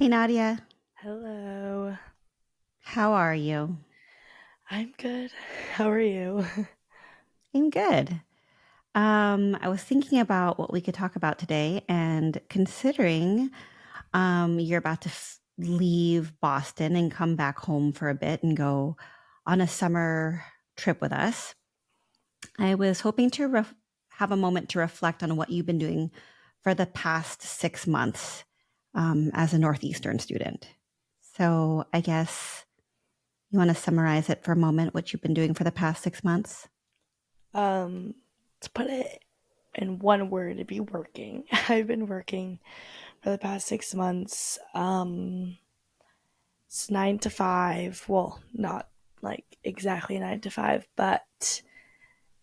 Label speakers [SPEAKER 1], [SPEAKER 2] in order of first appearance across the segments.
[SPEAKER 1] Hey Nadia,
[SPEAKER 2] Hello.
[SPEAKER 1] how are you?
[SPEAKER 2] I'm good. How are you?
[SPEAKER 1] I'm good. I was thinking about what we could talk about today, and considering you're about to leave Boston and come back home for a bit and go on a summer trip with us, I was hoping to have a moment to reflect on what you've been doing for the past 6 months as a Northeastern student. So I guess you want to summarize it for a moment, what you've been doing for the past 6 months?
[SPEAKER 2] Um, to put it in one word, it'd be working. I've been working for the past 6 months. It's 9 to 5. Well, not like exactly 9 to 5, but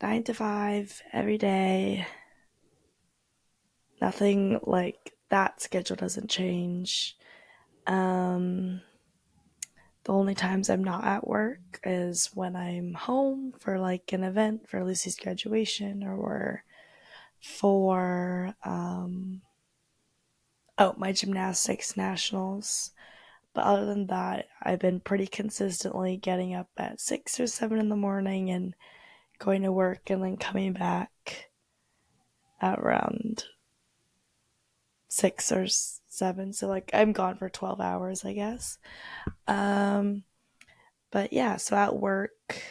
[SPEAKER 2] 9 to 5 every day. Nothing like that schedule doesn't change. Um, the only times I'm not at work is when I'm home for like an event for Lucy's graduation or for my gymnastics nationals. But other than that, I've been pretty consistently getting up at 6 or 7 in the morning and going to work and then coming back at around 6 or 7. So like I'm gone for 12 hours, I guess. Um, but yeah, so at work,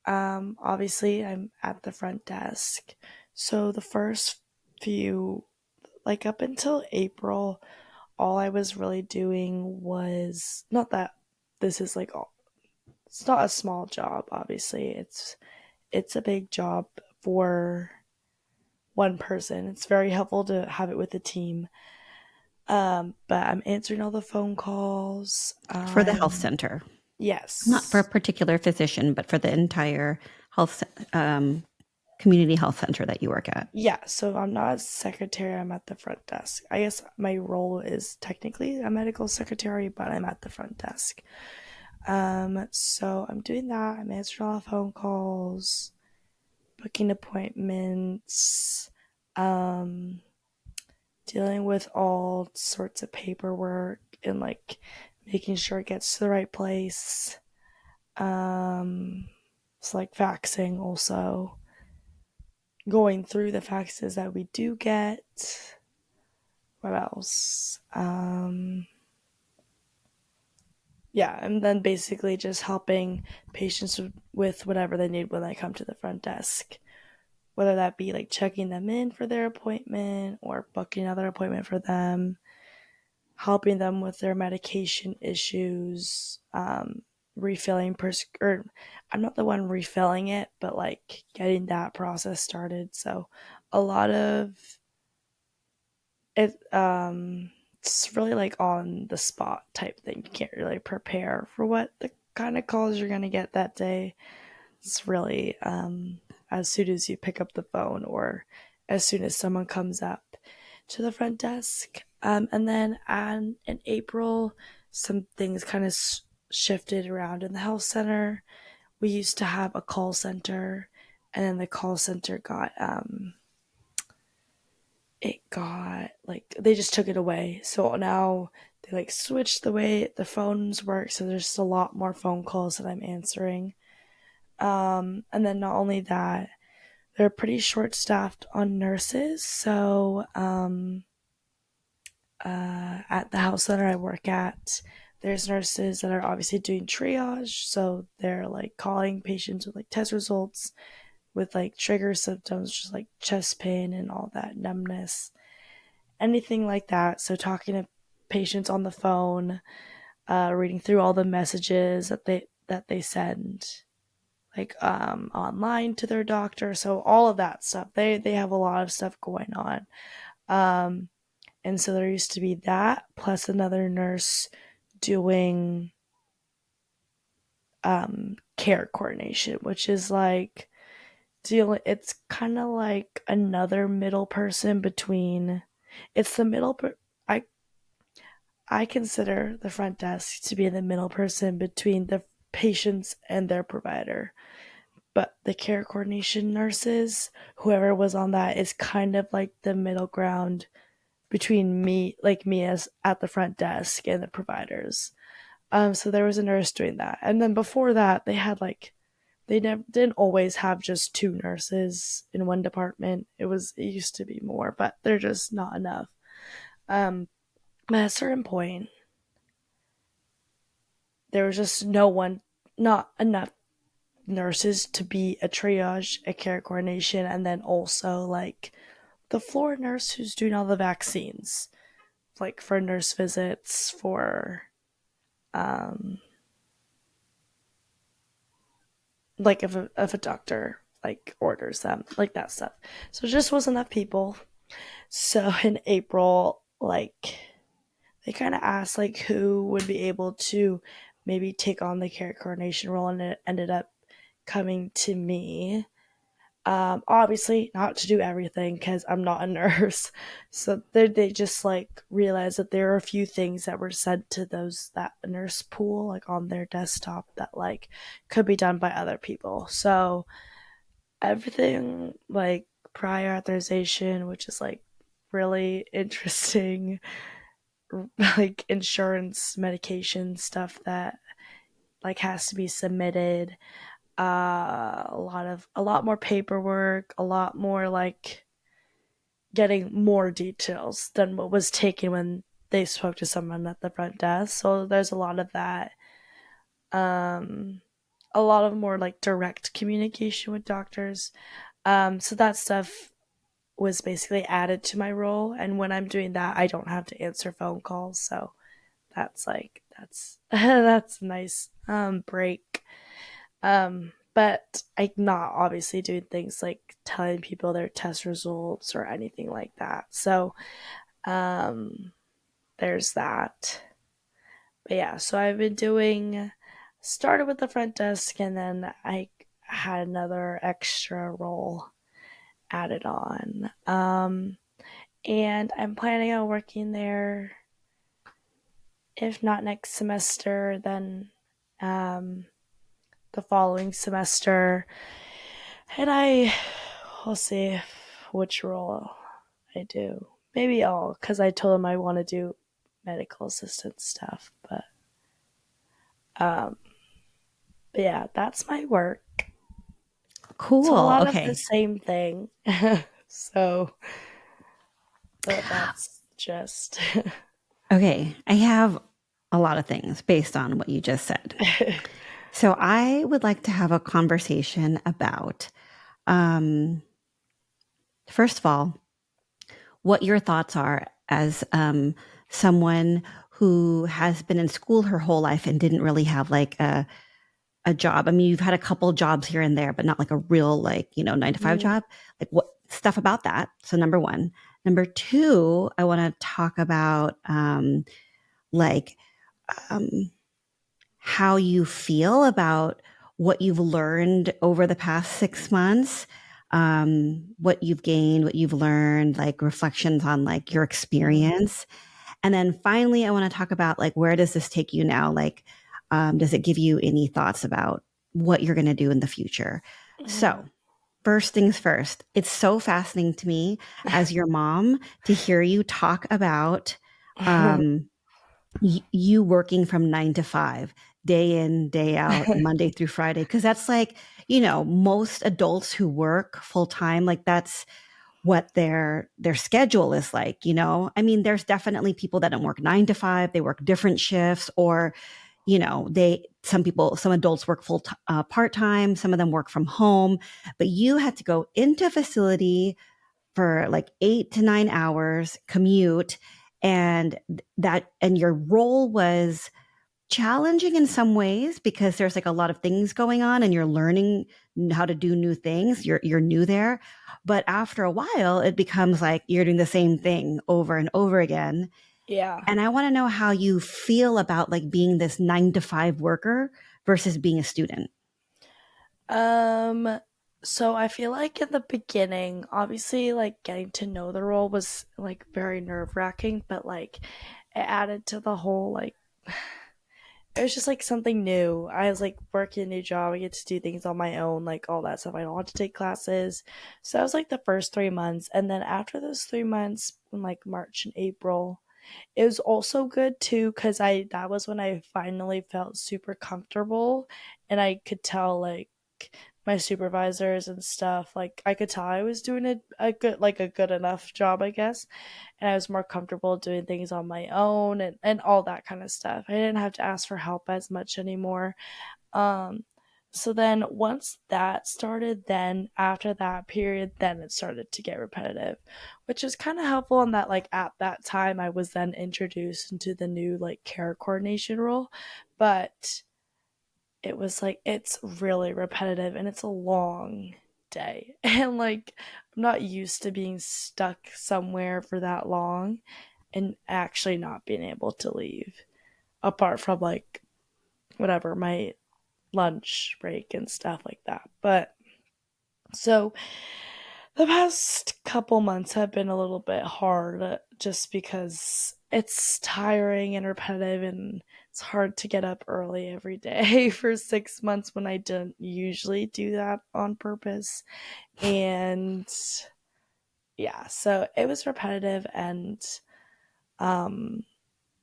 [SPEAKER 2] obviously I'm at the front desk. So the first few, like up until April, all I was really doing was not that this is like all, it's not a small job, obviously. It's a big job for one person. It's very helpful to have it with a team. But I'm answering all the phone calls.
[SPEAKER 1] For the health center, not for a
[SPEAKER 2] Yes.
[SPEAKER 1] particular physician, but for the entire health community health center that you work at.
[SPEAKER 2] Yeah, so I'm not a secretary, I'm at the front desk. I guess my role is technically a medical secretary, but I'm at the front desk. So I'm doing that. I'm answering all the phone calls, booking appointments, um, dealing with all sorts of paperwork and like making sure it gets to the right place. Um, it's like faxing also, going through the faxes that we do get. What else? Yeah, and then basically just helping patients with whatever they need when they come to the front desk, whether that be like checking them in for their appointment or booking another appointment for them, helping them with their medication issues, refilling or I'm not the one refilling it, but like getting that process started. So a lot of it, it's really like on the spot type thing. You can't really prepare for what the kind of calls you're gonna get that day. It's really as soon as you pick up the phone or as soon as someone comes up to the front desk. And then in April, some things kind of shifted around in the health center. We used to have a call center, and then the call center got like they just took it away. So now they like switched the way the phones work. So there's just a lot more phone calls that I'm answering. And then not only that, they're pretty short staffed on nurses. So at the house center I work at, there's nurses that are obviously doing triage. So they're like calling patients with like test results with like trigger symptoms, just like chest pain and all that numbness, anything like that. So talking to patients on the phone, reading through all the messages that they send, like online to their doctor. So all of that stuff. They have a lot of stuff going on. Um, and so there used to be that plus another nurse doing care coordination, which is like dealing. It's kind of like another middle person between. It's the middle. I I consider the front desk to be the middle person between the patients and their provider. But the care coordination nurses, whoever was on that, is kind of like the middle ground between me as at the front desk and the providers. So there was a nurse doing that, and then before that, didn't always have just two nurses in one department. It used to be more, but they're just not enough. Um, but at a certain point, there was just not enough nurses to be a triage, a care coordination, and then also like the floor nurse who's doing all the vaccines, like for nurse visits, for um, like if a doctor like orders them, like that stuff. So it just wasn't enough people. So in April, like they kind of asked like who would be able to maybe take on the care coordination role, and it ended up coming to me. Obviously, not to do everything because I'm not a nurse. So they just like realized that there are a few things that were sent to those that nurse pool, like on their desktop, that like could be done by other people. So everything like prior authorization, which is like really interesting, like insurance medication stuff that like has to be submitted. A lot more paperwork, a lot more like getting more details than what was taken when they spoke to someone at the front desk. So there's a lot of that. Um, a lot of more like direct communication with doctors. So that stuff was basically added to my role, and when I'm doing that, I don't have to answer phone calls. So that's that's a nice break. But I'm not obviously doing things like telling people their test results or anything like that. So um, there's that. But yeah, so I've been doing, started with the front desk, and then I had another extra role added on. And I'm planning on working there, if not next semester, then um, the following semester. And we'll see which role I do. Maybe all, because I told him I want to do medical assistant stuff. Um, but yeah, that's my work. So a
[SPEAKER 1] Cool.
[SPEAKER 2] lot of the
[SPEAKER 1] Okay.
[SPEAKER 2] same thing. So, but that's just.
[SPEAKER 1] Okay. I have a lot of things based on what you just said. So I would like to have a conversation about, um, first of all, what your thoughts are as someone who has been in school her whole life and didn't really have like a job. I mean, you've had a couple jobs here and there, but not like a real, like, 9 to 5
[SPEAKER 2] Mm,
[SPEAKER 1] job. Like what stuff about that? So, number one. Number two, I want to talk about like um, how you feel about what you've learned over the past 6 months, what you've gained, what you've learned, like reflections on like your
[SPEAKER 2] mm,
[SPEAKER 1] experience. And then finally, I want to talk about like where does this take you now? Like, does it give you any thoughts about what you're going to do in the future?
[SPEAKER 2] mm.
[SPEAKER 1] So, first things first, it's so fascinating to me as your mom to hear you talk about um, you working from 9 to 5, day in, day out, Monday through Friday. Cause that's like, most adults who work full time, like that's what their schedule is like. I mean, there's definitely people that don't work 9 to 5, they work different shifts, or some adults work part-time, some of them work from home, but you had to go into a facility for like 8 to 9 hours commute, and your role was challenging in some ways because there's like a lot of things going on and you're learning how to do new things. You're new there. But after a while, it becomes like you're doing the same thing over and over again.
[SPEAKER 2] Yeah.
[SPEAKER 1] And I want to know how you feel about like being this 9 to 5 worker versus being a student.
[SPEAKER 2] Um, so I feel like in the beginning, obviously, like getting to know the role was like very nerve wracking, but like it added to the whole like it was just like something new. I was like working a new job. I get to do things on my own, like all that stuff. I don't have to take classes. So that was like the first 3 months. And then after those 3 months, in like March and April, it was also good too because I that was when I finally felt super comfortable and I could tell like my supervisors and stuff, like I could tell I was doing a good enough job, I guess, and I was more comfortable doing things on my own and all that kind of stuff. I didn't have to ask for help as much anymore. Um, so then once that started, then after that period, then it started to get repetitive, which is kind of helpful in that like at that time I was then introduced into the new like care coordination role, but it was like it's really repetitive and it's a long day. And like I'm not used to being stuck somewhere for that long and actually not being able to leave apart from like whatever my lunch break and stuff like that. But so the past couple months have been a little bit hard just because it's tiring and repetitive and it's hard to get up early every day for 6 months when I didn't usually do that on purpose. And yeah, so it was repetitive and um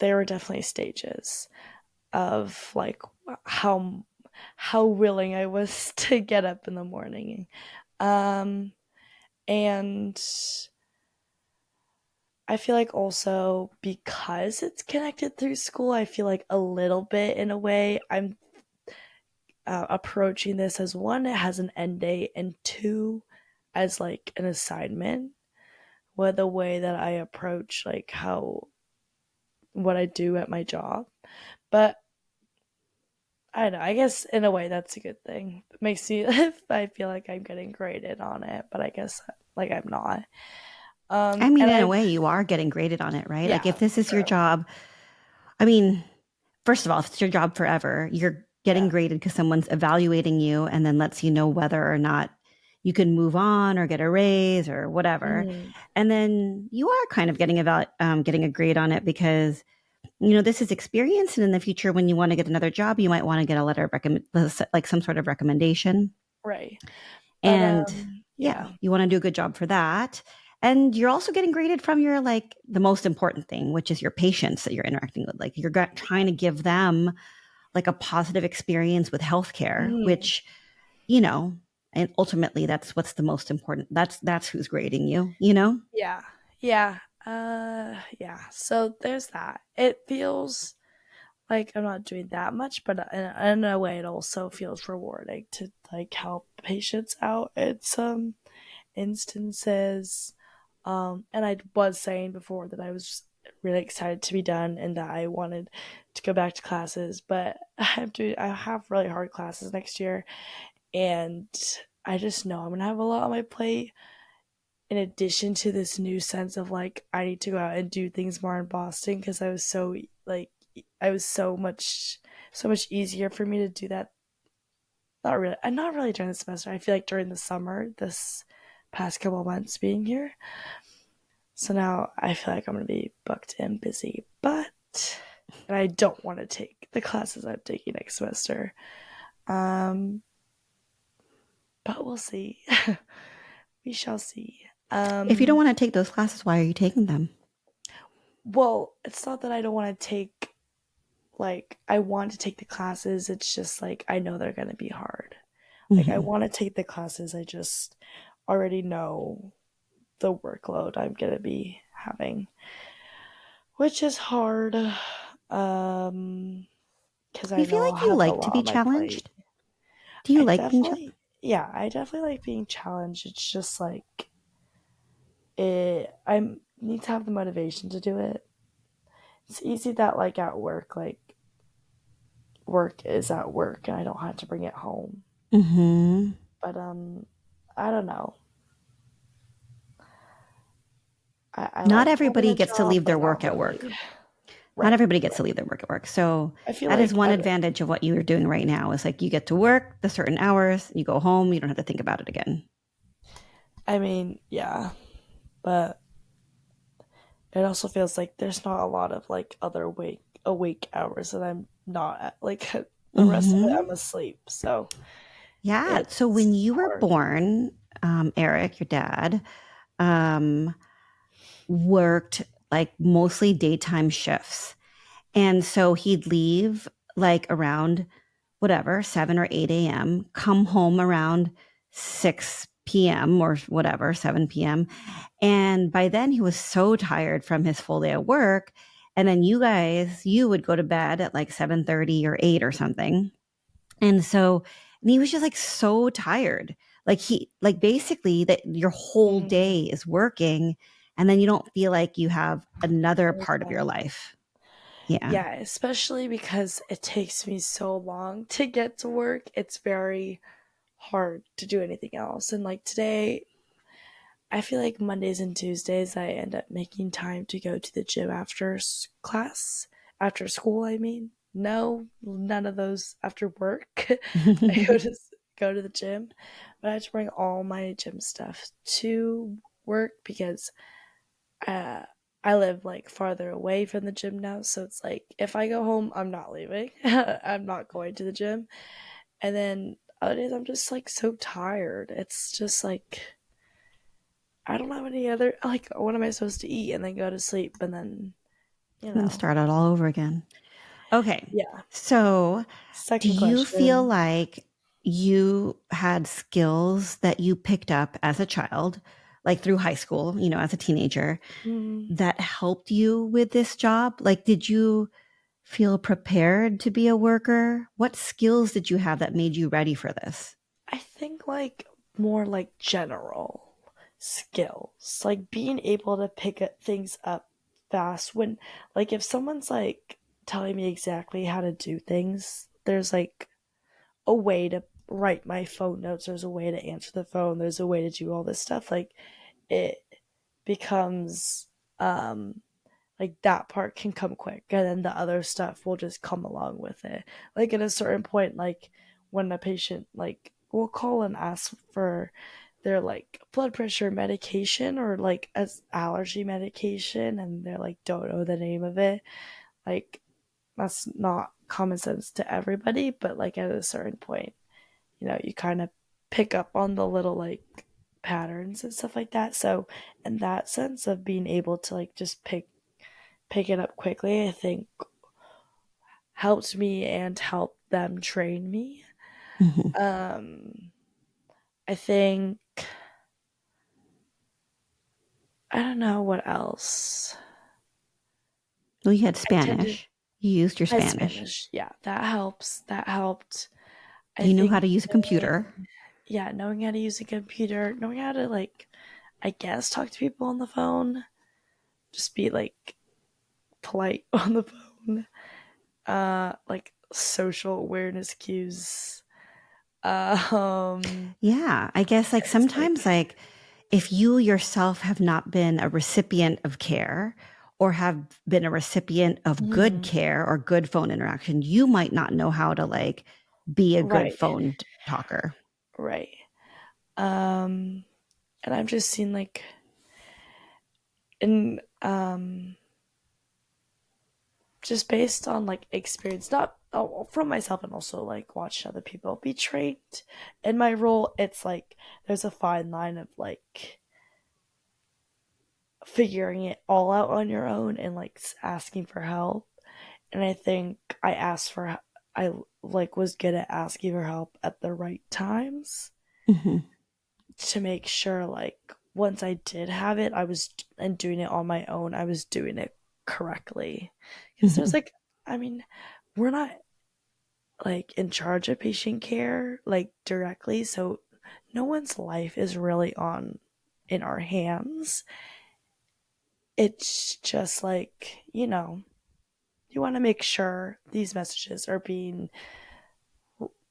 [SPEAKER 2] there were definitely stages of like how how willing I was to get up in the morning. Um, and I feel like also because it's connected through school, I feel like a little bit in a way I'm approaching this as one, it has an end date, and two, as like an assignment. With the way that I approach like how what I do at my job. But I don't know. I guess in a way that's a good thing. It makes me I feel like I'm getting graded on it, but I guess like I'm not.
[SPEAKER 1] I mean,
[SPEAKER 2] And
[SPEAKER 1] in a
[SPEAKER 2] I
[SPEAKER 1] way, you are getting graded on it, right? Like,
[SPEAKER 2] yeah,
[SPEAKER 1] if this is your
[SPEAKER 2] true.
[SPEAKER 1] job, I mean, first of all, if it's your job forever, you're getting
[SPEAKER 2] Yeah.
[SPEAKER 1] graded because someone's evaluating you and then lets you know whether or not you can move on or get a raise or whatever.
[SPEAKER 2] Mhm.
[SPEAKER 1] And then you are kind of getting a grade on it because this is experience, and in the future, when you want to get another job, you might want to get a letter of recommend, like some sort of recommendation.
[SPEAKER 2] Right. But
[SPEAKER 1] And yeah,
[SPEAKER 2] yeah.
[SPEAKER 1] you want to do a good job for that. And you're also getting graded from your like the most important thing, which is your patients that you're interacting with. Like you're trying to give them like a positive experience with healthcare,
[SPEAKER 2] Mhm.
[SPEAKER 1] which, you know, and ultimately that's what's the most important. That's who's grading you.
[SPEAKER 2] Yeah. Yeah. Yeah. So there's that. It feels like I'm not doing that much, but in a way it also feels rewarding to like help patients out in some instances. And I was saying before that I was really excited to be done and that I wanted to go back to classes, but I have really hard classes next year and I just know I'm gonna have a lot on my plate in addition to this new sense of like I need to go out and do things more in Boston because I was so like I was so much easier for me to do that. Not really. I'm not really during the semester. I feel like during the summer, this past couple of months being here. So now I feel like I'm gonna be booked and busy, but and I don't want to take the classes I'm taking next semester. Um, but we'll see. We shall see.
[SPEAKER 1] If you don't want to take those classes, why are you taking them?
[SPEAKER 2] Well, it's not that I don't want to take like I want to take the classes. It's just like I know they're gonna be hard. Like I
[SPEAKER 1] Mm-hmm.
[SPEAKER 2] want to take the classes. I just already know the workload I'm gonna be having, which is hard. Um, because
[SPEAKER 1] Do
[SPEAKER 2] I
[SPEAKER 1] you feel
[SPEAKER 2] know I'll
[SPEAKER 1] like you
[SPEAKER 2] have a
[SPEAKER 1] like to
[SPEAKER 2] lot
[SPEAKER 1] be
[SPEAKER 2] on my plate.
[SPEAKER 1] challenged? Do you
[SPEAKER 2] I
[SPEAKER 1] like being challenged?
[SPEAKER 2] definitely, yeah, I definitely like being challenged. It's just like I need to have the motivation to do it. It's easy that like at work, like work is at work, and I don't have to bring it home.
[SPEAKER 1] Mm-hmm.
[SPEAKER 2] But I don't know. I
[SPEAKER 1] Not
[SPEAKER 2] like having
[SPEAKER 1] everybody
[SPEAKER 2] a
[SPEAKER 1] gets to
[SPEAKER 2] job,
[SPEAKER 1] leave
[SPEAKER 2] but
[SPEAKER 1] their work
[SPEAKER 2] not
[SPEAKER 1] at work.
[SPEAKER 2] really.
[SPEAKER 1] Not
[SPEAKER 2] Right,
[SPEAKER 1] everybody gets to
[SPEAKER 2] right.
[SPEAKER 1] leave their work at work. So
[SPEAKER 2] I feel
[SPEAKER 1] that is
[SPEAKER 2] like
[SPEAKER 1] one advantage of what you're doing right now is like you get to work the certain hours, you go home, you don't have to think about it again.
[SPEAKER 2] I mean, yeah, but it also feels like there's not a lot of like other awake hours and I'm not like the rest of it
[SPEAKER 1] Hmm.
[SPEAKER 2] I'm asleep. So
[SPEAKER 1] Yeah. So when
[SPEAKER 2] it's
[SPEAKER 1] you were
[SPEAKER 2] hard.
[SPEAKER 1] born, Eric, your dad, um, worked like mostly daytime shifts. And so he'd leave like around whatever, 7 or 8 a.m., come home around 6 p.m. or whatever, 7 p.m. And by then he was so tired from his full day of work. And then you would go to bed at like 7:30 or 8 or something. And he was just like so tired. Like basically that your whole
[SPEAKER 2] Mm,
[SPEAKER 1] day is working and then you don't feel like you have another part of your
[SPEAKER 2] okay.
[SPEAKER 1] life. Yeah.
[SPEAKER 2] Yeah, especially because it takes me so long to get to work. It's very hard to do anything else. And like today, I feel like Mondays and Tuesdays I end up making time to go to the gym after class, after school, I mean. No, none of those after work. I go to the gym, but I have to bring all my gym stuff to work because uh I live like farther away from the gym now, so it's like if I go home, I'm not leaving. I'm not going to the gym. And then other days I'm just like so tired. It's just like I don't have any other like what am I supposed to eat and then go to sleep and then you
[SPEAKER 1] And then
[SPEAKER 2] know.
[SPEAKER 1] start out all over again. Okay.
[SPEAKER 2] Yeah.
[SPEAKER 1] So, do
[SPEAKER 2] Second
[SPEAKER 1] you feel
[SPEAKER 2] question.
[SPEAKER 1] like you had skills that you picked up as a child, like through high school, as a teenager,
[SPEAKER 2] Mm,
[SPEAKER 1] that helped you with this job? Like, did you feel prepared to be a worker? What skills did you have that made you ready for this?
[SPEAKER 2] I think like more like general skills, like being able to pick things up fast when like if someone's like telling me exactly how to do things, there's like a way to write my phone notes, there's a way to answer the phone, there's a way to do all this stuff. Like it becomes um like that part can come quick and then the other stuff will just come along with it. Like at a certain point, like when a patient like will call and ask for their like blood pressure medication or like as allergy medication and they're like don't know the name of it, like that's not common sense to everybody, but like at a certain point, you kind of pick up on the little like patterns and stuff like that. So in that sense of being able to like just pick it up quickly, I think helped me and helped them train me.
[SPEAKER 1] Hmm.
[SPEAKER 2] Um, I think I don't know what else.
[SPEAKER 1] Well, you had
[SPEAKER 2] I tended
[SPEAKER 1] Spanish. You used your
[SPEAKER 2] I
[SPEAKER 1] Spanish.
[SPEAKER 2] Spanish. Yeah, that helps. That helped. I
[SPEAKER 1] You knew how
[SPEAKER 2] think
[SPEAKER 1] to use a computer.
[SPEAKER 2] yeah, knowing how to use a computer, knowing how to like I guess talk to people on the phone, just be like polite on the phone. Like social awareness cues. Um
[SPEAKER 1] Yeah, I guess like
[SPEAKER 2] it's like
[SPEAKER 1] sometimes like if you yourself have not been a recipient of care or have been a recipient of good
[SPEAKER 2] mhm,
[SPEAKER 1] care or good phone interaction, you might not know how to like be a good
[SPEAKER 2] right,
[SPEAKER 1] phone talker.
[SPEAKER 2] right. Um and I've just seen like in just based on like experience, not from myself and also like watching other people be trained in my role, it's like there's a fine line of like figuring it all out on your own and like asking for help. And I think I like was good at asking for help at the right times
[SPEAKER 1] Hmm.
[SPEAKER 2] to make sure like once I did have it, I was and doing it on my own, I was doing it correctly. Because there's
[SPEAKER 1] Hmm.
[SPEAKER 2] like, I mean, we're not like in charge of patient care like directly, so no one's life is really on in our hands. It's just like, you want to make sure these messages are being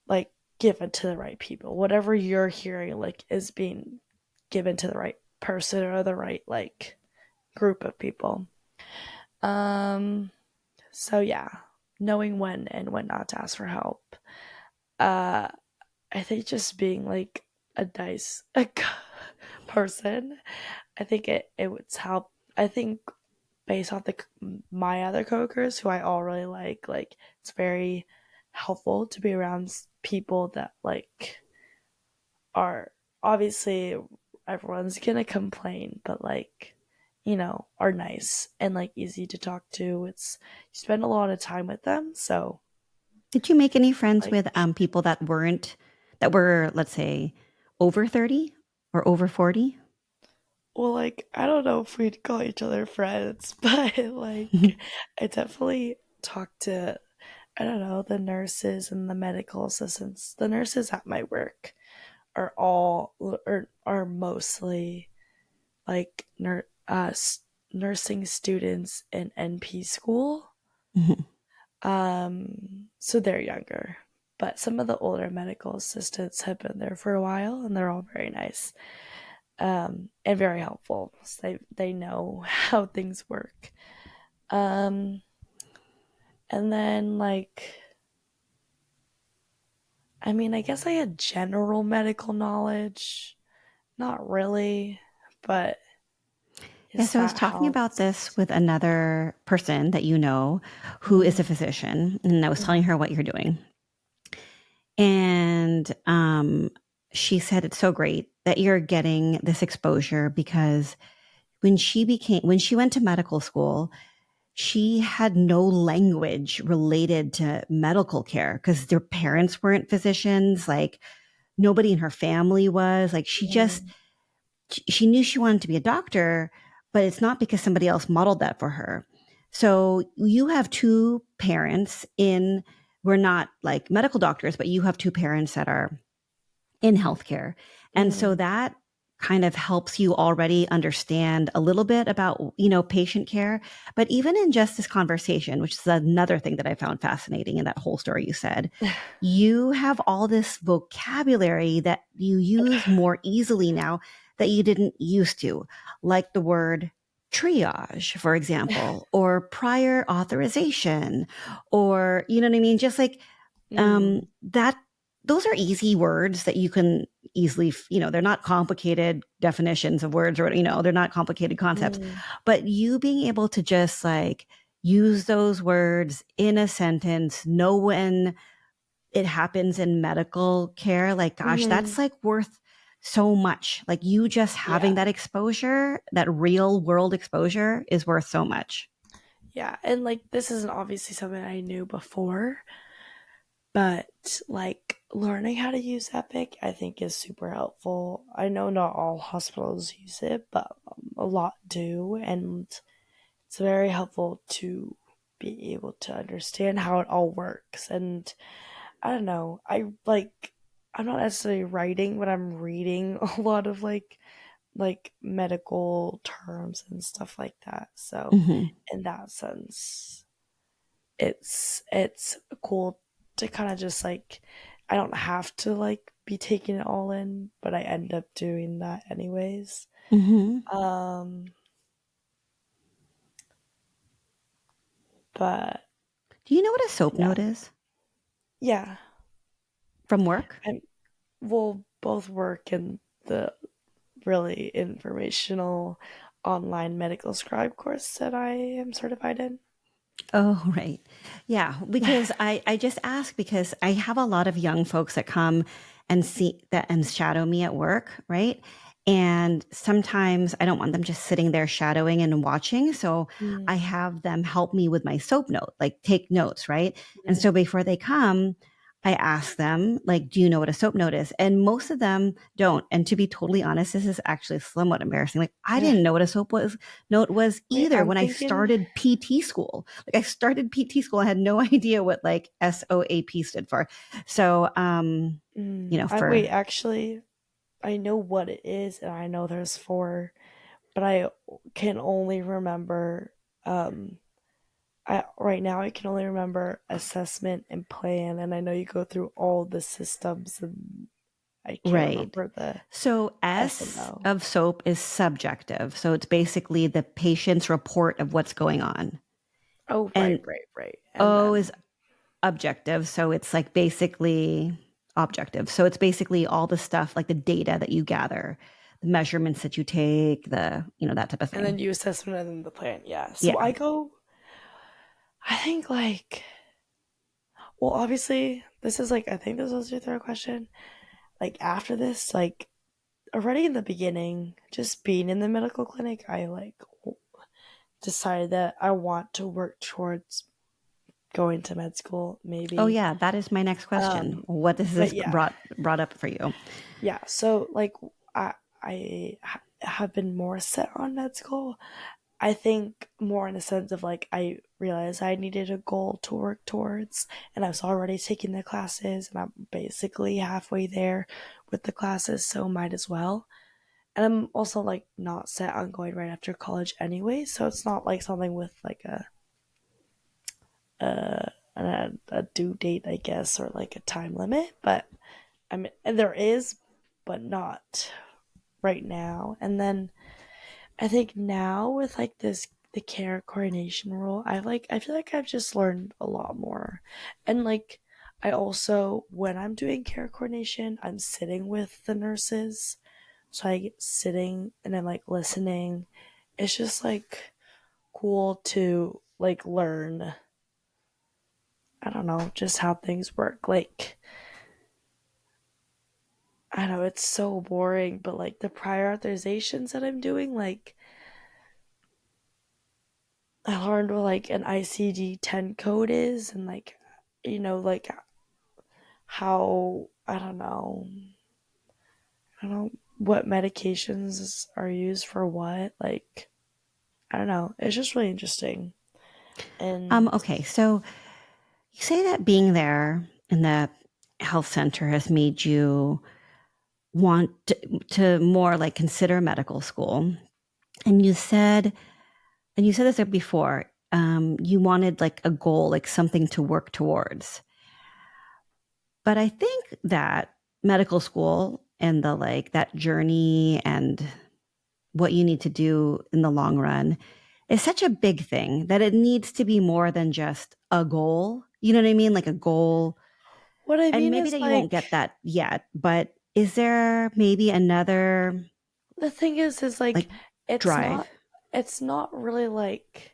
[SPEAKER 2] like given to the right people. Whatever you're hearing like is being given to the right person or the right like group of people. Um so yeah, knowing when and when not to ask for help. Uh I think just being like a nice person, I think it would help. I think based off the my other coworkers who I all really like it's very helpful to be around people that like are obviously everyone's gonna complain, but like are nice and like easy to talk to. It's you spend a lot of time with them, so
[SPEAKER 1] Did you make any friends with
[SPEAKER 2] like
[SPEAKER 1] people that were, let's say, over 30 or over 40?
[SPEAKER 2] well, like I don't know if we'd call each other friends, but like I definitely talked to I don't know the nurses and the medical assistants. The nurses at my work are all or are mostly like nursing students in NP school.
[SPEAKER 1] Mhm.
[SPEAKER 2] So they're younger, but some of the older medical assistants have been there for a while, and they're all very nice, and very helpful. So they know how things work. Um, and then like, I mean, I guess I had general medical knowledge. Not really, but
[SPEAKER 1] Yeah,
[SPEAKER 2] is
[SPEAKER 1] so I was
[SPEAKER 2] that
[SPEAKER 1] talking about this
[SPEAKER 2] helps?
[SPEAKER 1] with another person that you know who is
[SPEAKER 2] Mm,
[SPEAKER 1] a physician, and I was telling
[SPEAKER 2] mm,
[SPEAKER 1] her what you're doing. And she said it's so great that you're getting this exposure because when she went to medical school, she had no language related to medical care because their parents weren't physicians. Like nobody in her family was. Like
[SPEAKER 2] mm,
[SPEAKER 1] she knew she wanted to be a doctor, but it's not because somebody else modeled that for her. So you have two parents in, we're not like medical doctors, but you have two parents that are in healthcare. And so
[SPEAKER 2] mm,
[SPEAKER 1] that kind of helps you already understand a little bit about, patient care. But even in just this conversation, which is another thing that I found fascinating in that whole story you said, you have all this vocabulary that you use more easily now that you didn't used to, like the word triage, for example, or prior authorization, or, you know what I mean? Just like
[SPEAKER 2] mm,
[SPEAKER 1] that those are easy words that you can easily, they're not complicated definitions of words, or, they're not complicated concepts,
[SPEAKER 2] mm,
[SPEAKER 1] but you being able to just like use those words in a sentence, know when it happens in medical care, like, gosh,
[SPEAKER 2] mm.
[SPEAKER 1] that's like worth so much. Like you just having
[SPEAKER 2] Yeah,
[SPEAKER 1] that exposure, that real world exposure is worth so much.
[SPEAKER 2] yeah, and like this isn't obviously something I knew before, but like learning how to use Epic, I think is super helpful. I know not all hospitals use it, but a lot do, and it's very helpful to be able to understand how it all works. And I don't know, I'm not necessarily writing, but I'm reading a lot of like medical terms and stuff like that. So
[SPEAKER 1] Hmm.
[SPEAKER 2] in that sense, it's cool to kind of just like I don't have to like be taking it all in, but I end up doing that anyways.
[SPEAKER 1] Hmm.
[SPEAKER 2] Um, but
[SPEAKER 1] Do you know what a soap
[SPEAKER 2] yeah,
[SPEAKER 1] note is
[SPEAKER 2] yeah,
[SPEAKER 1] from work?
[SPEAKER 2] I will both work in the really informational online medical scribe course that I am certified in.
[SPEAKER 1] Oh, right. Yeah, because I just ask because I have a lot of young folks that come and see that and shadow me at work, right? And sometimes I don't want them just sitting there shadowing and watching. So I
[SPEAKER 2] Mm,
[SPEAKER 1] have them help me with my soap note, like take notes, right? And
[SPEAKER 2] mm,
[SPEAKER 1] so before they come, I ask them, like, do you know what a soap note is? And most of them don't. And to be totally honest, this is actually somewhat embarrassing. Like, I
[SPEAKER 2] yeah.
[SPEAKER 1] didn't know what a note was
[SPEAKER 2] Wait,
[SPEAKER 1] either
[SPEAKER 2] I'm
[SPEAKER 1] when I
[SPEAKER 2] thinking.
[SPEAKER 1] started PT school. Like I started PT school, I had no idea what like SOAP stood for. So,
[SPEAKER 2] I wait. Actually, I know what it is, and I know there's four, but I can only remember. Um, I right now I can only remember assessment and plan, and I know you go through all the systems, and I can't
[SPEAKER 1] right.
[SPEAKER 2] remember the
[SPEAKER 1] So
[SPEAKER 2] S and
[SPEAKER 1] S
[SPEAKER 2] O.
[SPEAKER 1] of SOAP is subjective. So it's basically the patient's report of what's going on.
[SPEAKER 2] Oh, right,
[SPEAKER 1] And
[SPEAKER 2] right, right. And
[SPEAKER 1] O
[SPEAKER 2] then
[SPEAKER 1] is objective. So it's like basically objective. So it's basically all the stuff like the data that you gather, the measurements that you take, that type of
[SPEAKER 2] And then
[SPEAKER 1] thing.
[SPEAKER 2] you assessment and then the plan. Yeah. So
[SPEAKER 1] Yeah.
[SPEAKER 2] I go, I think like, well, obviously, this is like, I think this was your third question. Like, after this, like, already in the beginning, just being in the medical clinic, I like decided that I want to work towards going to med school,
[SPEAKER 1] Oh
[SPEAKER 2] maybe.
[SPEAKER 1] yeah, that is my next question.
[SPEAKER 2] Um,
[SPEAKER 1] What does
[SPEAKER 2] but
[SPEAKER 1] this
[SPEAKER 2] yeah,
[SPEAKER 1] brought up for you?
[SPEAKER 2] yeah. So like, have been more set on med school. I think more in the sense of like I realized I needed a goal to work towards, and I was already taking the classes, and I'm basically halfway there with the classes, so might as well. And I'm also like not set on going right after college anyway, so it's not like something with like a due date, I guess, or like a time limit. But I mean, and there is, but not right now. And then I think now with like this the care coordination role, I feel like I've just learned a lot more. And like I also when I'm doing care coordination, I'm sitting with the nurses. So I get sitting and I'm like listening. It's just like cool to like learn, I don't know, just how things work. Like I know it's so boring, but like the prior authorizations that I'm doing, like I learned what like an ICD-10 code is, and like like how I don't know what medications are used for what. Like I don't know. It's just really interesting. And
[SPEAKER 1] Okay, so you say that being there in the health center has made you want to more like consider medical school. And you said this before, you wanted like a goal, like something to work towards. But I think that medical school and the like that journey and what you need to do in the long run is such a big thing that it needs to be more than just a goal. You know what I mean? Like a goal.
[SPEAKER 2] what I
[SPEAKER 1] And
[SPEAKER 2] mean
[SPEAKER 1] maybe
[SPEAKER 2] is
[SPEAKER 1] that you won't get
[SPEAKER 2] like
[SPEAKER 1] that yet, but is there maybe another
[SPEAKER 2] the thing is
[SPEAKER 1] like
[SPEAKER 2] like it's
[SPEAKER 1] drive?
[SPEAKER 2] not it's not really like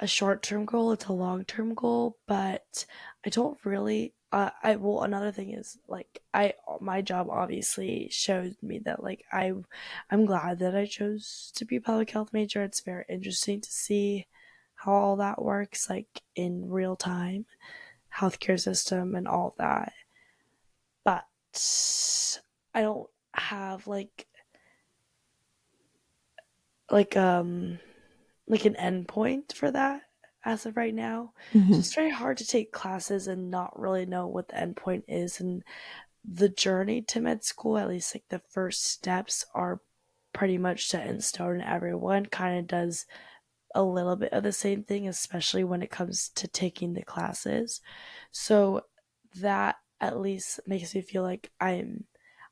[SPEAKER 2] a short-term goal, it's a long-term goal, but I don't really I well another thing is like I my job obviously showed me that like I'm glad that I chose to be a public health major. It's very interesting to see how all that works like in real time, healthcare system and all of that. But I don't have like um like an endpoint for that as of right now. So
[SPEAKER 1] Hmm.
[SPEAKER 2] it's very hard to take classes and not really know what the endpoint is. And the journey to med school, at least like the first steps, are pretty much set in stone. Everyone kind of does a little bit of the same thing, especially when it comes to taking the classes. So that at least makes me feel like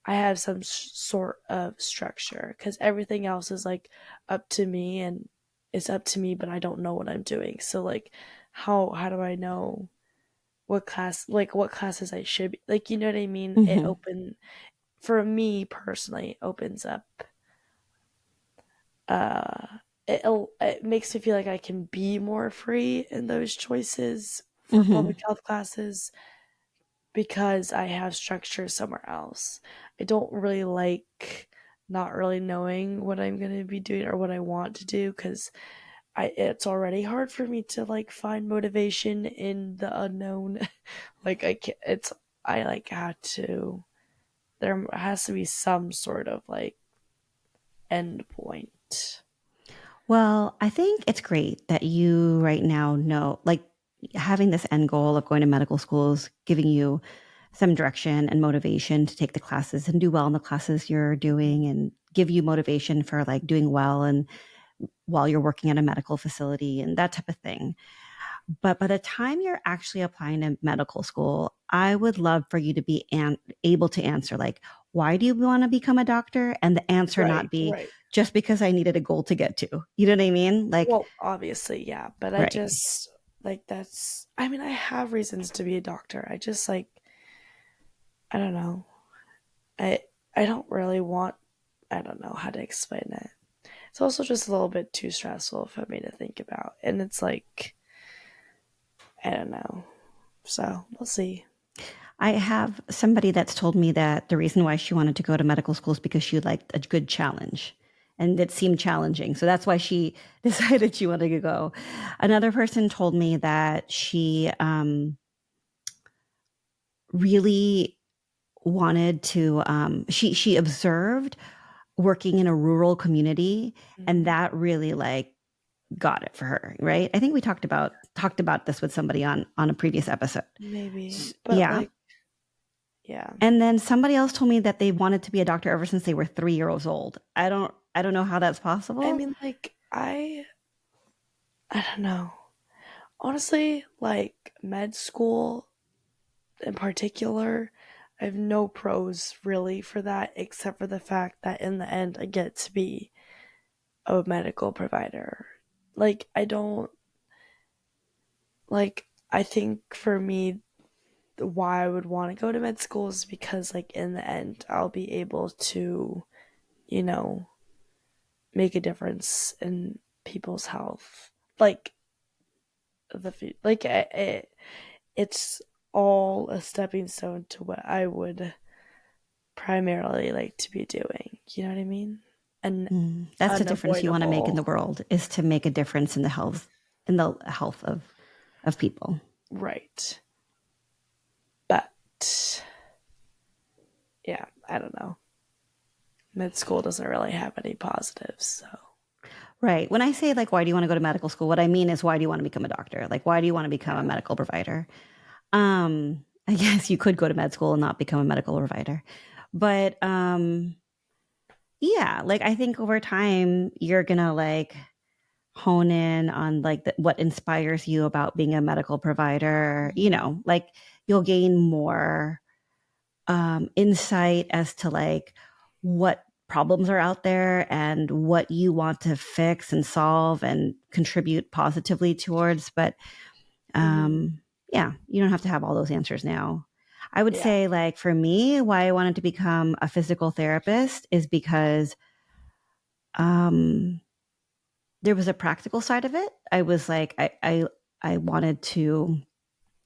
[SPEAKER 2] I have some sort of structure because everything else is like up to me and it's up to me, but I don't know what I'm doing. So like, how do I know what classes I should be like? You know what I mean? It
[SPEAKER 1] Hmm.
[SPEAKER 2] open for me personally opens up uh it makes me feel like I can be more free in those choices for
[SPEAKER 1] Hmm.
[SPEAKER 2] public health classes because I have structure somewhere else. I don't really like not really knowing what I'm going to be doing or what I want to do cuz I it's already hard for me to like find motivation in the unknown. Like I can't, it's I like had to there has to be some sort of like end point.
[SPEAKER 1] Well, I think it's great that you right now know, like having this end goal of going to medical schools, giving you some direction and motivation to take the classes and do well in the classes you're doing and give you motivation for like doing well and while you're working at a medical facility and that type of thing. But by the time you're actually applying to medical school, I would love for you to be able to answer, like, why do you want to become a doctor? And the answer not
[SPEAKER 2] Right,
[SPEAKER 1] be
[SPEAKER 2] right.
[SPEAKER 1] just because I needed a goal to get to. You know what I mean? Like,
[SPEAKER 2] Well, obviously, yeah, but I
[SPEAKER 1] right.
[SPEAKER 2] just like that's I mean, I have reasons to be a doctor. I just like I don't know. I I don't really want I don't know how to explain it. It's also just a little bit too stressful for me to think about. And it's like, I don't know. So we'll see.
[SPEAKER 1] I have somebody that's told me that the reason why she wanted to go to medical school is because she liked a good challenge and it seemed challenging. So that's why she decided she wanted to go. Another person told me that she really wanted to, she observed working in a rural community and
[SPEAKER 2] Mm,
[SPEAKER 1] that really like got it for her, right? I think we talked about this with somebody on a previous episode.
[SPEAKER 2] maybe. But
[SPEAKER 1] Yeah.
[SPEAKER 2] like, yeah.
[SPEAKER 1] And then somebody else told me that they wanted to be a doctor ever since they were 3 years old. I don't know how that's
[SPEAKER 2] I
[SPEAKER 1] possible.
[SPEAKER 2] mean, like, I don't know. Honestly, like, med school in particular, I have no pros really for that, except for the fact that in the end, I get to be a medical provider. Like, I don't, like, I think for me, why I would want to go to med school is because, like, in the end, I'll be able to, you know, make a difference in people's health. Like, like, it's all a stepping stone to what I would primarily like to be doing. You know what I mean? And
[SPEAKER 1] That's the difference you want to make in the
[SPEAKER 2] unavoidable.
[SPEAKER 1] world is to make a difference in the health of people.
[SPEAKER 2] Right. But yeah, I don't know. Med school doesn't really have any positives, so.
[SPEAKER 1] Right. When I say like why do you want to go to medical school, what I mean is why do you want to become a doctor? Like why do you want to become a
[SPEAKER 2] Yeah.
[SPEAKER 1] medical provider? I guess you could go to med school and not become a medical provider. But yeah, like I think over time you're going to like hone in on like what inspires you about being a medical provider,
[SPEAKER 2] Mm-hmm.
[SPEAKER 1] like you'll gain more insight as to like what problems are out there and what you want to fix and solve and contribute positively towards. But
[SPEAKER 2] Mm-hmm.
[SPEAKER 1] yeah, you don't have to have all those answers now. I would
[SPEAKER 2] Yeah.
[SPEAKER 1] say, like, for me, why I wanted to become a physical therapist is because um, there was a practical side of it. I was like, I wanted to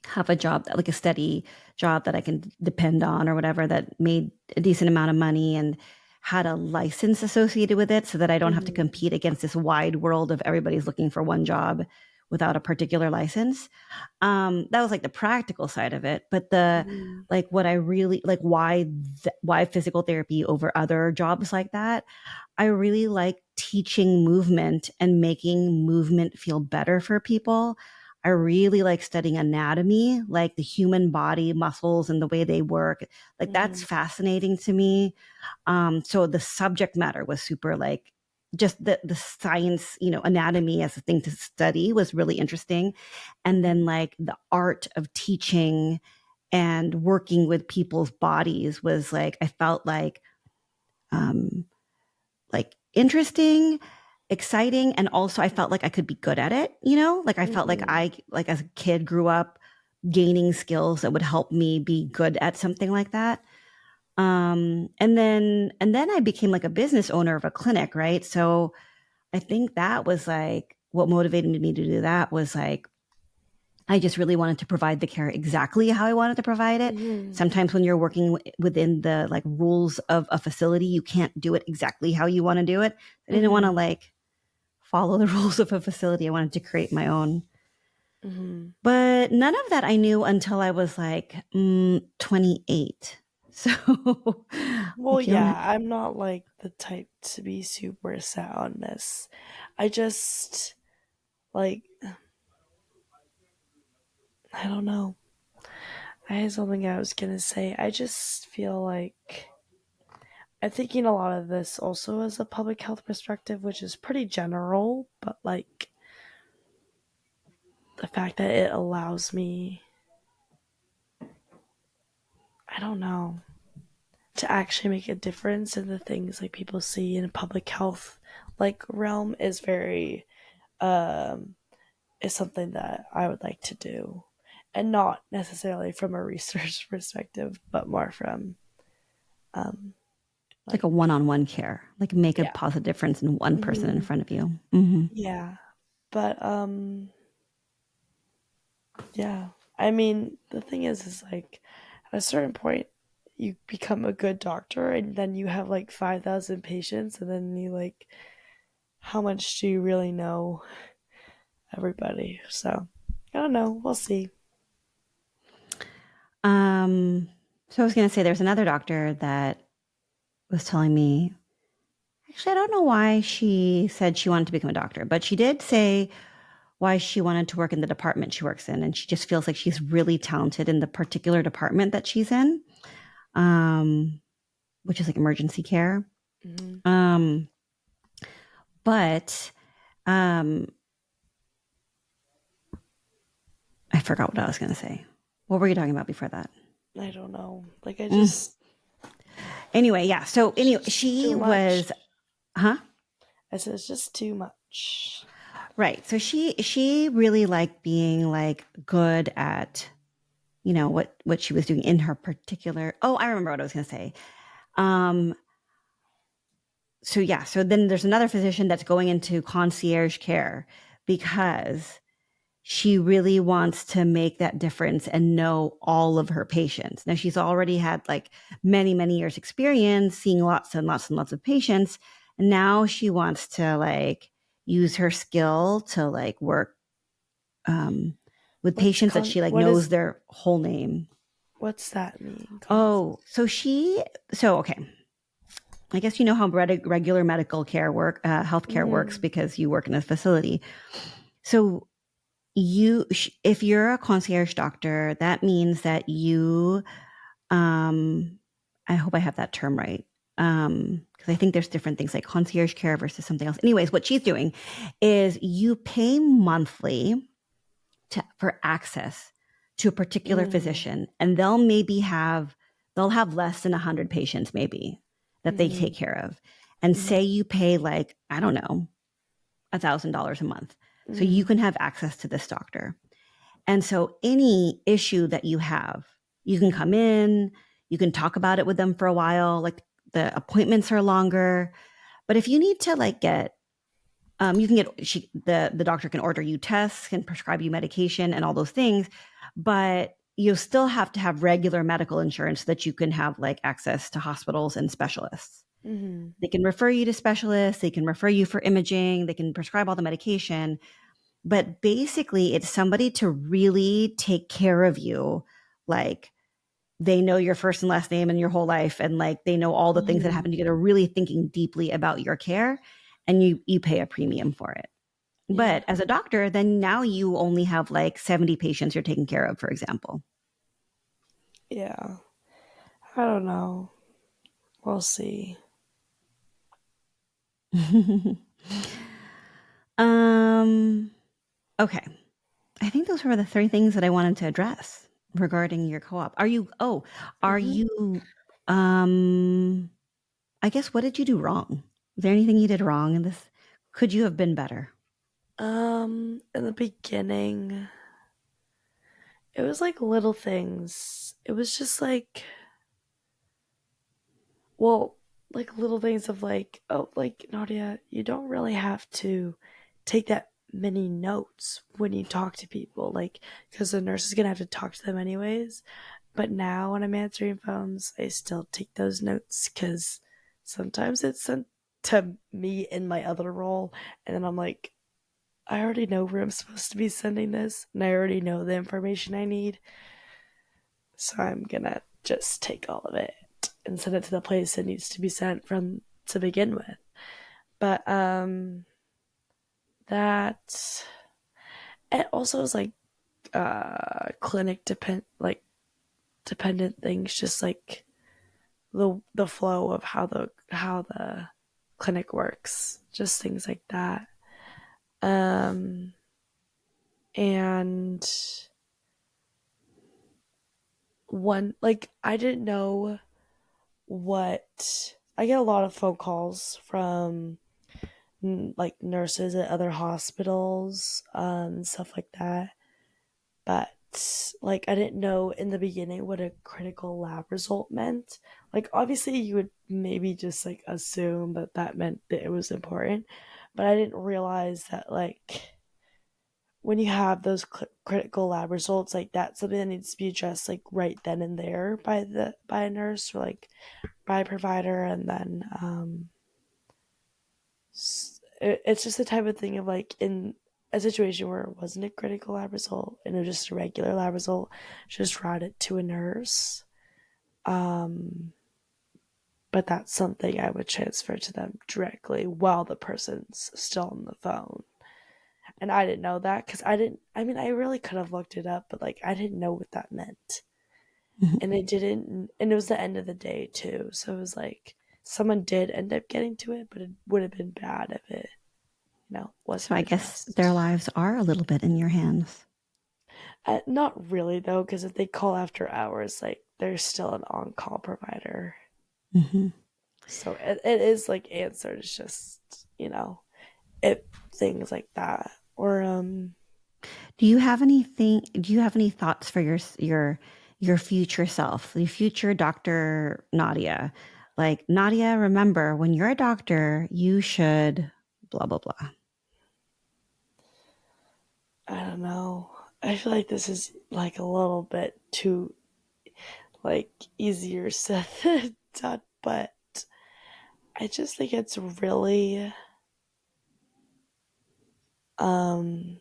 [SPEAKER 1] have a job that like a steady job that I can depend on or whatever that made a decent amount of money and had a license associated with it so that I don't have to
[SPEAKER 2] Mm-hmm.
[SPEAKER 1] compete against this wide world of everybody's looking for one job without a particular license. That was like the practical side of it, but the
[SPEAKER 2] Mm-hmm.
[SPEAKER 1] like what I really like why physical therapy over other jobs like that. I really like teaching movement and making movement feel better for people. I really like studying anatomy, like the human body, muscles, and the way they work. Like that's
[SPEAKER 2] Mm-hmm.
[SPEAKER 1] fascinating to me. So the subject matter was super like just the science, anatomy as a thing to study was really interesting. And then
[SPEAKER 2] Mm-hmm.
[SPEAKER 1] like the art of teaching and working with people's bodies was like I felt um like interesting, exciting, and also I felt like I could be good at it, Like I felt like
[SPEAKER 2] Mm-hmm.
[SPEAKER 1] I like as a kid grew up gaining skills that would help me be good at something like that. And then I became like a business owner of a clinic, right? So I think that was like what motivated me to do that was like I just really wanted to provide the care exactly how I wanted to provide it.
[SPEAKER 2] Mm-hmm.
[SPEAKER 1] Sometimes when you're working within the like rules of a facility, you can't do it exactly how you want to do it. I didn't want to
[SPEAKER 2] Mm-hmm.
[SPEAKER 1] like follow the rules of a facility. I wanted to create my own.
[SPEAKER 2] Mm-hmm.
[SPEAKER 1] But none of that I knew until I was like 28. So,
[SPEAKER 2] Well,
[SPEAKER 1] like,
[SPEAKER 2] yeah, I'm not like the type to be super set on this. I just like I don't know. I had something I was gonna say. I just feel like I'm thinking a lot of this also as a public health perspective, which is pretty general, but like the fact that it allows me, I don't know, to actually make a difference in the things like people see in a public health like realm is very um is something that I would like to do. And not necessarily from a research perspective, but more from
[SPEAKER 1] Like
[SPEAKER 2] Like,
[SPEAKER 1] a one-on-one care, like make a
[SPEAKER 2] yeah.
[SPEAKER 1] positive difference in one person in
[SPEAKER 2] Hmm.
[SPEAKER 1] front of you. Hmm.
[SPEAKER 2] Yeah. But yeah. I mean, the thing is like at a certain point you become a good doctor and then you have like 5,000 patients and then you like how much do you really know everybody? So, I don't know. We'll see.
[SPEAKER 1] Um, so I was going to say there's another doctor that was telling me, actually, I don't know why she said she wanted to become a doctor, but she did say why she wanted to work in the department she works in. And she just feels like she's really talented in the particular department that she's in, um, which is like emergency care.
[SPEAKER 2] Hmm.
[SPEAKER 1] Um, but um, I forgot what I was going to say. What were you talking about before that?
[SPEAKER 2] I don't know. Like, I
[SPEAKER 1] Mm.
[SPEAKER 2] just,
[SPEAKER 1] Anyway, yeah. So
[SPEAKER 2] it's
[SPEAKER 1] anyway,
[SPEAKER 2] just
[SPEAKER 1] she
[SPEAKER 2] too much.
[SPEAKER 1] was, huh?
[SPEAKER 2] I said, it's just too much.
[SPEAKER 1] Right. So she really liked being like good at, what she was doing in her particular. Oh, I remember what I was going to say. Um, so yeah, so then there's another physician that's going into concierge care because she really wants to make that difference and know all of her patients. Now she's already had like many, many years experience seeing lots and lots and lots of patients. And now she wants to like use her skill to like work with patients that she like
[SPEAKER 2] What
[SPEAKER 1] knows
[SPEAKER 2] is,
[SPEAKER 1] their whole name.
[SPEAKER 2] what's that mean?
[SPEAKER 1] Oh, so okay. I guess you know how regular medical care healthcare works
[SPEAKER 2] Mm-hmm.
[SPEAKER 1] because you work in a facility. So if you're a concierge doctor, that means that um, I hope I have that term right. Because I think there's different things like concierge care versus something else. Anyways, what she's doing is you pay monthly for access to a particular
[SPEAKER 2] Mm-hmm.
[SPEAKER 1] physician, and they'll have less than 100 patients maybe that they
[SPEAKER 2] Mm-hmm.
[SPEAKER 1] take care of, and
[SPEAKER 2] Mm-hmm.
[SPEAKER 1] say you pay like I don't know $1,000 a month, so you
[SPEAKER 2] Mm-hmm.
[SPEAKER 1] can have access to this doctor. And so any issue that you have, you can come in, you can talk about it with them for a while. Like the appointments are longer, but if you need to like get you can get the doctor can order you tests, can prescribe you medication, and all those things, but you still have to have regular medical insurance so that you can have like access to hospitals and specialists.
[SPEAKER 2] Mm-hmm.
[SPEAKER 1] They can refer you to specialists, they can refer you for imaging, they can prescribe all the medication, but basically it's somebody to really take care of you, like they know your first and last name and your whole life, and like they know all the things that
[SPEAKER 2] Mm-hmm.
[SPEAKER 1] happen to you that are really thinking deeply about your care, and you pay a premium for it.
[SPEAKER 2] Yeah.
[SPEAKER 1] But as a doctor, then now you only have like 70 patients you're taking care of, for example.
[SPEAKER 2] Yeah. I don't know. We'll see.
[SPEAKER 1] um, okay. I think those were the three things that I wanted to address regarding your co-op. Are
[SPEAKER 2] Mm-hmm.
[SPEAKER 1] you, um, I guess, what did you do wrong? Is there anything you did wrong in this? Could you have been better?
[SPEAKER 2] In the beginning, it was like little things. It was just like, well, like little things of like, oh, like Nadia, you don't really have to take that many notes when you talk to people, like, because the nurse is gonna have to talk to them anyways. But now when I'm answering phones, I still take those notes because sometimes it's sent to me in my other role, and then I'm like, I already know where I'm supposed to be sending this, and I already know the information I need. So I'm gonna just take all of it and send it to the place it needs to be sent from to begin with. But that it also is like clinic dependent things, just like the flow of how the clinic works, just things like that. Um and one like I didn't know what I get a lot of phone calls from nurses at other hospitals, and stuff like that. But like I didn't know in the beginning what a critical lab result meant. Like obviously you would maybe just like assume that that meant that it was important, but I didn't realize that like when you have those critical lab results, like that's something that needs to be addressed like right then and there by the by a nurse or like by a provider, and then it's just the type of thing of like in a situation where it wasn't a critical lab result and it was just a regular lab result, just route it to a nurse. Um, but that's something I would transfer to them directly while the person's still on the phone. And I didn't know that because I didn't, I mean, I really could have looked it up, but like I didn't know what that meant.
[SPEAKER 1] Mhm.
[SPEAKER 2] And it didn't, and it was the end of the day too. So it was like someone did end up getting to it, but it would have been bad if it,
[SPEAKER 1] So
[SPEAKER 2] wasn't
[SPEAKER 1] I guess their
[SPEAKER 2] addressed.
[SPEAKER 1] lives are a little bit in your hands.
[SPEAKER 2] Not really though, because if they call after hours, like there's still an on-call provider,
[SPEAKER 1] Hmm.
[SPEAKER 2] so it is like answered. It's just it things like that, or
[SPEAKER 1] Do you have anything? Do you have any thoughts for your future self, the future Dr. Nadia? Like Nadia, remember when you're a doctor, you should blah blah blah.
[SPEAKER 2] I don't know. I feel like this is like a little bit too like easier said than done, but I just think it's really um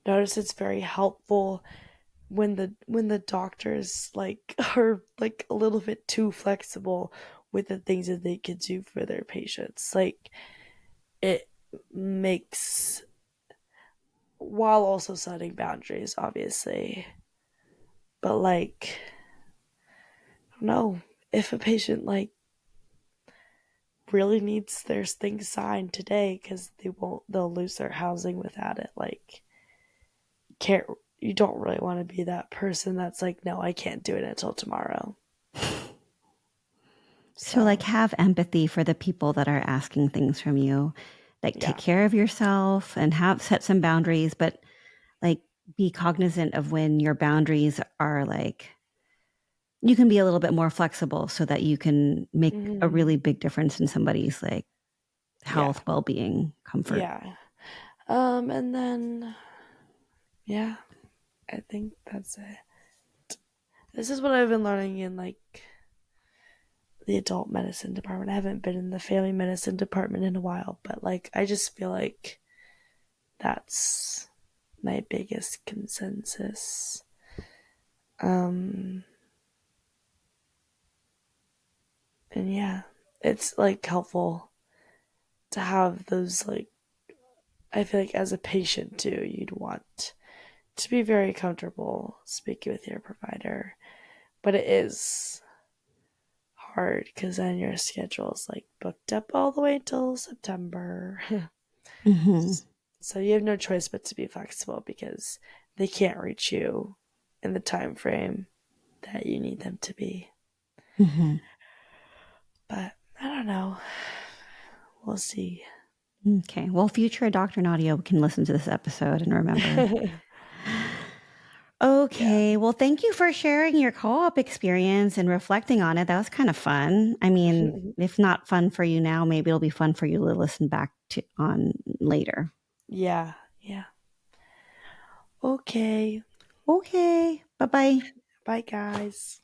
[SPEAKER 2] notice it's very helpful when the doctors like are like a little bit too flexible with the things that they could do for their patients. Like it makes, while also setting boundaries, obviously. But like, I don't know, if a patient like really needs their things signed today because they'll lose their housing without it. Like, can't you don't really want to be that person that's like, no, I can't do it until tomorrow.
[SPEAKER 1] So like
[SPEAKER 2] So
[SPEAKER 1] have empathy for the people that are asking things from you. Like take
[SPEAKER 2] yeah.
[SPEAKER 1] care of yourself and have set some boundaries, but like be cognizant of when your boundaries are like you can be a little bit more flexible so that you can make a
[SPEAKER 2] Hmm.
[SPEAKER 1] really big difference in somebody's like
[SPEAKER 2] Yeah.
[SPEAKER 1] health, well-being, comfort.
[SPEAKER 2] Yeah. And then yeah, I think that's it. This is what I've been learning in like the adult medicine department. I haven't been in the family medicine department in a while, but like I just feel like that's my biggest consensus. Um and yeah, it's like helpful to have those like, I feel like as a patient too, you'd want to be very comfortable speaking with your provider. But it is hard because then your schedule's like booked up all the way till September.
[SPEAKER 1] Hmm.
[SPEAKER 2] So you have no choice but to be flexible because they can't reach you in the time frame that you need them to be.
[SPEAKER 1] Hmm.
[SPEAKER 2] But I don't know. We'll see.
[SPEAKER 1] Okay. Well, future Dr. Nadia can listen to this episode and remember.
[SPEAKER 2] Yeah.
[SPEAKER 1] Okay. Well, thank you for sharing your co-op experience and reflecting on it. That was kind of fun. I mean, if not fun for you now, maybe it'll be fun for you to listen back to on later.
[SPEAKER 2] Yeah. Yeah. Okay.
[SPEAKER 1] Okay. Bye-bye.
[SPEAKER 2] Bye, guys.